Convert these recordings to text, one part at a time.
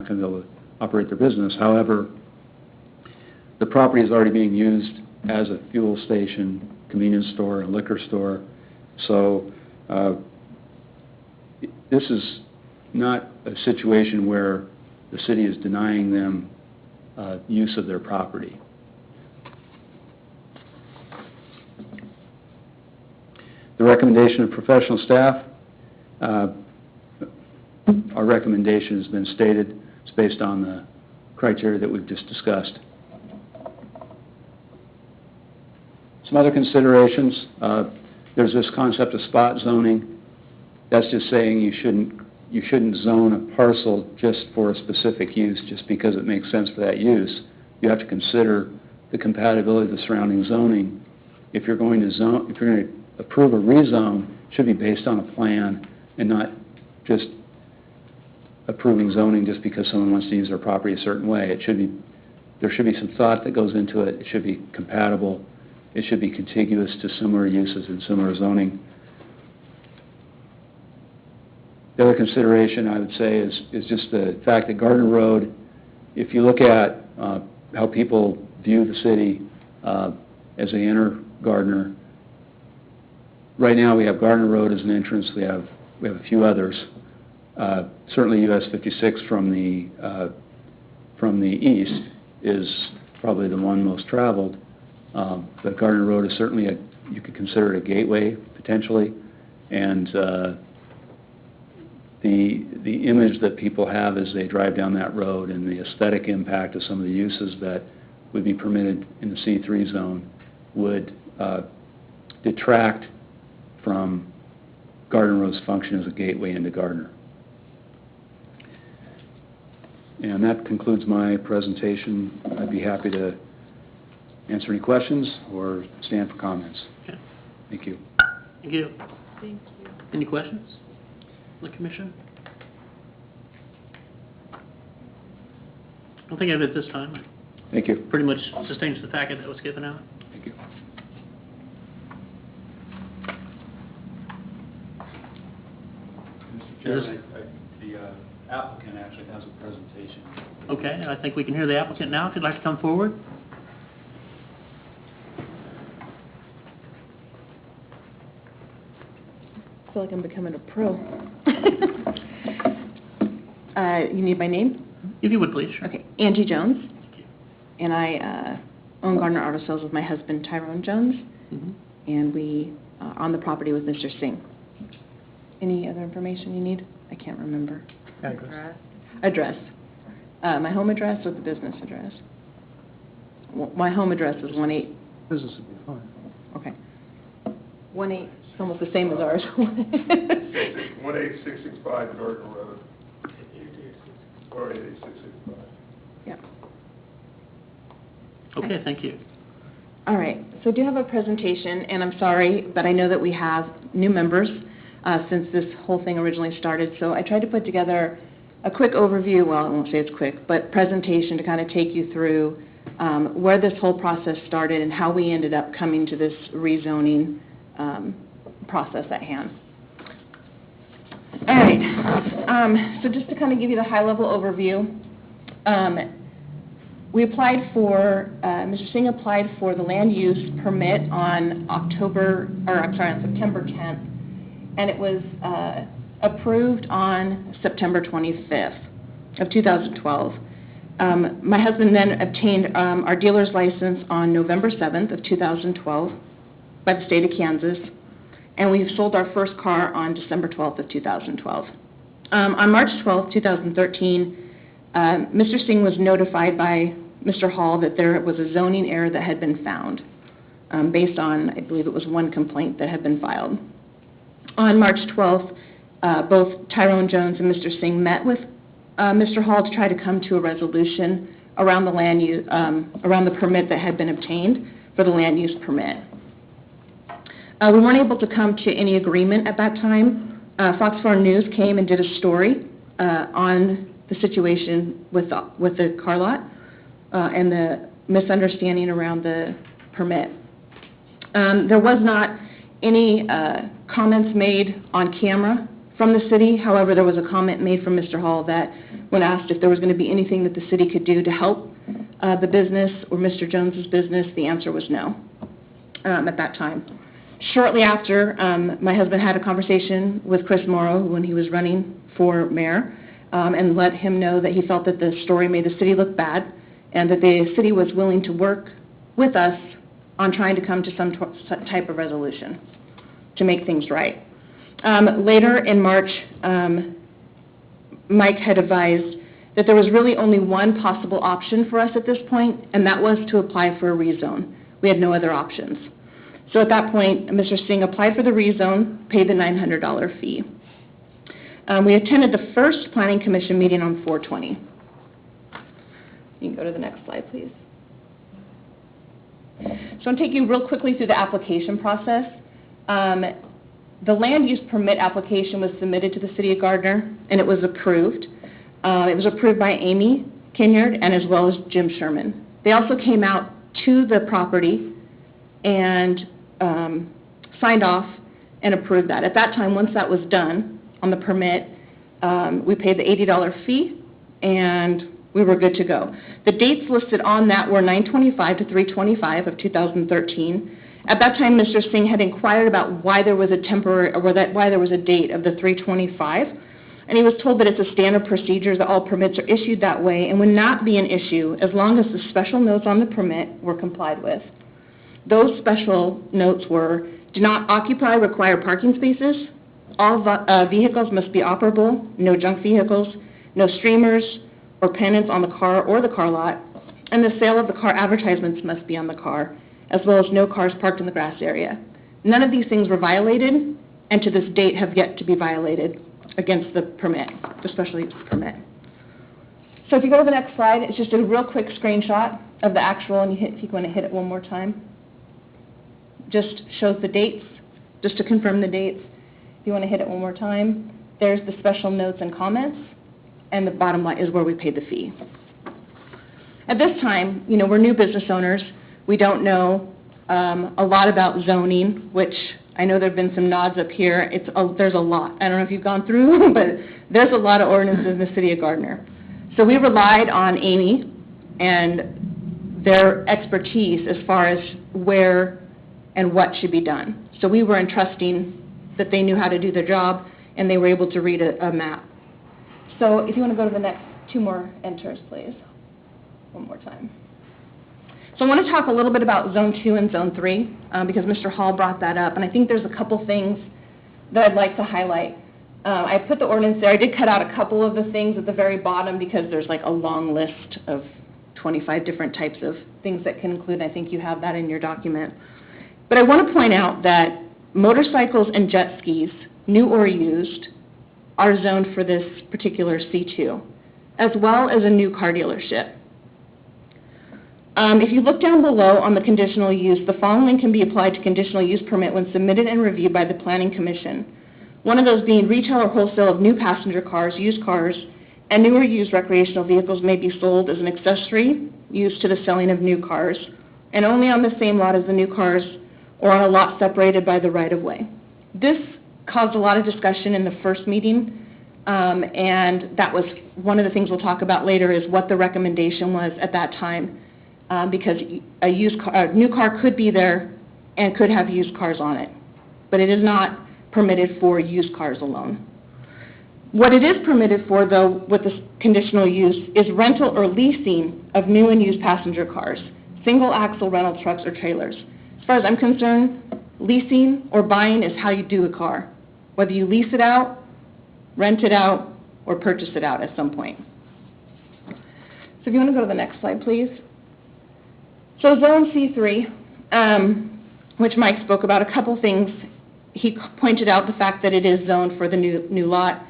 going to be able to operate their business. However, the property is already being used as a fuel station, convenience store, and liquor store. So this is not a situation where the city is denying them use of their property. The recommendation of professional staff, our recommendation has been stated. It's based on the criteria that we've just discussed. Some other considerations, there's this concept of spot zoning. That's just saying you shouldn't zone a parcel just for a specific use, just because it makes sense for that use. You have to consider the compatibility of the surrounding zoning. If you're going to approve a rezone, it should be based on a plan and not just approving zoning just because someone wants to use their property a certain way. There should be some thought that goes into it. It should be compatible. It should be contiguous to similar uses and similar zoning. The other consideration I would say is just the fact that Gardner Road, if you look at how people view the city as they enter Gardner, right now we have Gardner Road as an entrance. We have a few others. Certainly US 56 from the east is probably the one most traveled. But Gardner Road is certainly you could consider it a gateway potentially, and the image that people have as they drive down that road and the aesthetic impact of some of the uses that would be permitted in the C3 zone would detract from Gardner Road's function as a gateway into Gardner. And that concludes my presentation. I'd be happy to answer any questions or stand for comments. Okay. Thank you. Thank you. Thank you. Any questions? The Commission? I don't think I have it this time. Thank you. Pretty much sustains the packet that was given out. Thank you. Mr. Chairman, the applicant actually has a presentation. Okay, I think we can hear the applicant now. If you'd like to come forward. I feel like I'm becoming a pro. You need my name? If you would, please. Sure. Okay, Angie Jones. Thank you. And I own Gardner Auto Sales with my husband, Tyrone Jones. Mm-hmm. And we are on the property with Mr. Singh. Any other information you need? I can't remember. Address. My home address or the business address? Well, my home address is 18. Business would be fine. Okay. 18. It's almost the same as ours. 18665 Gardner Road. Or 18665. Yeah. Okay, thank you. All right. So I do have a presentation, and I'm sorry, but I know that we have new members since this whole thing originally started. So I tried to put together a quick overview. Well, I won't say it's quick, but presentation to kind of take you through where this whole process started and how we ended up coming to this rezoning process at hand. All right, so just to kind of give you the high-level overview, we applied for, Mr. Singh applied for the land use permit on September 10th, and it was approved on September 25th of 2012. My husband then obtained our dealer's license on November 7th of 2012 by the state of Kansas, and we've sold our first car on December 12th of 2012. On March 12th, 2013, Mr. Singh was notified by Mr. Hall that there was a zoning error that had been found based on, I believe it was one complaint that had been filed. On March 12th, both Tyrone Jones and Mr. Singh met with Mr. Hall to try to come to a resolution around the land use, around the permit that had been obtained for the land use permit. We weren't able to come to any agreement at that time. Fox 4 News came and did a story on the situation with the car lot and the misunderstanding around the permit. There was not any comments made on camera from the city. However, there was a comment made from Mr. Hall that when asked if there was going to be anything that the city could do to help the business or Mr. Jones's business, the answer was no at that time. Shortly after, my husband had a conversation with Chris Morrow when he was running for mayor and let him know that he felt that the story made the city look bad and that the city was willing to work with us on trying to come to some type of resolution to make things right. Later in March, Mike had advised that there was really only one possible option for us at this point, and that was to apply for a rezone. We had no other options. So at that point, Mr. Singh applied for the rezone, paid the $900 fee. We attended the first Planning Commission meeting on 4/20. You can go to the next slide, please. So I'm going to take you real quickly through the application process. The land use permit application was submitted to the City of Gardner, and it was approved. It was approved by Amy Kinyard and as well as Jim Sherman. They also came out to the property and signed off and approved that. At that time, once that was done on the permit, we paid the $80 fee, and we were good to go. The dates listed on that were 9/25 to 3/25 of 2013. At that time, Mr. Singh had inquired about why there was a temporary, or why there was a date of the 3/25, and he was told that it's a standard procedure that all permits are issued that way and would not be an issue as long as the special notes on the permit were complied with. Those special notes were: do not occupy required parking spaces, all vehicles must be operable, no junk vehicles, no streamers or pennants on the car or the car lot, and the sale of the car advertisements must be on the car, as well as no cars parked in the grass area. None of these things were violated, and to this date have yet to be violated against the permit, the special use permit. So if you go to the next slide, it's just a real quick screenshot of the actual, and if you want to hit it one more time. Just shows the dates, just to confirm the dates. If you want to hit it one more time, there's the special notes and comments, and the bottom line is where we paid the fee. At this time, we're new business owners. We don't know a lot about zoning, which I know there have been some nods up here. There's a lot. I don't know if you've gone through, but there's a lot of ordinances in the City of Gardner. So we relied on Amy and their expertise as far as where and what should be done. So we were entrusting that they knew how to do their job, and they were able to read a map. So if you want to go to the next two more enters, please. One more time. So I want to talk a little bit about Zone 2 and Zone 3, because Mr. Hall brought that up, and I think there's a couple things that I'd like to highlight. I put the ordinance there. I did cut out a couple of the things at the very bottom because there's like a long list of 25 different types of things that can include. I think you have that in your document. But I want to point out that motorcycles and jet skis, new or used, are zoned for this particular C2, as well as a new car dealership. If you look down below on the conditional use, the following can be applied to conditional use permit when submitted and reviewed by the Planning Commission. One of those being retail or wholesale of new passenger cars, used cars, and new or used recreational vehicles may be sold as an accessory used to the selling of new cars, and only on the same lot as the new cars or on a lot separated by the right-of-way. This caused a lot of discussion in the first meeting, and that was one of the things we'll talk about later is what the recommendation was at that time. Because a new car could be there and could have used cars on it, but it is not permitted for used cars alone. What it is permitted for, though, with this conditional use is rental or leasing of new and used passenger cars, single-axle rental trucks or trailers. As far as I'm concerned, leasing or buying is how you do a car, whether you lease it out, rent it out, or purchase it out at some point. So if you want to go to the next slide, please. So Zone C3, which Mike spoke about, a couple things. He pointed out the fact that it is zoned for the new lot,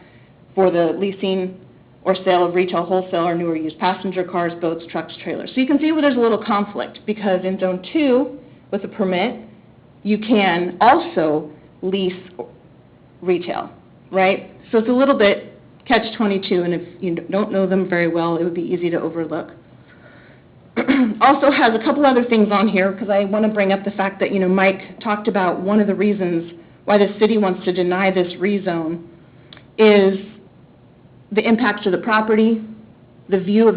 for the leasing or sale of retail, wholesale, or new or used passenger cars, boats, trucks, trailers. So you can see where there's a little conflict, because in Zone 2, with a permit, you can also lease retail, right? So it's a little bit catch-22, and if you don't know them very well, it would be easy to overlook. Also has a couple other things on here, because I want to bring up the fact that, Mike talked about one of the reasons why the city wants to deny this rezone is the impacts to the property, the view of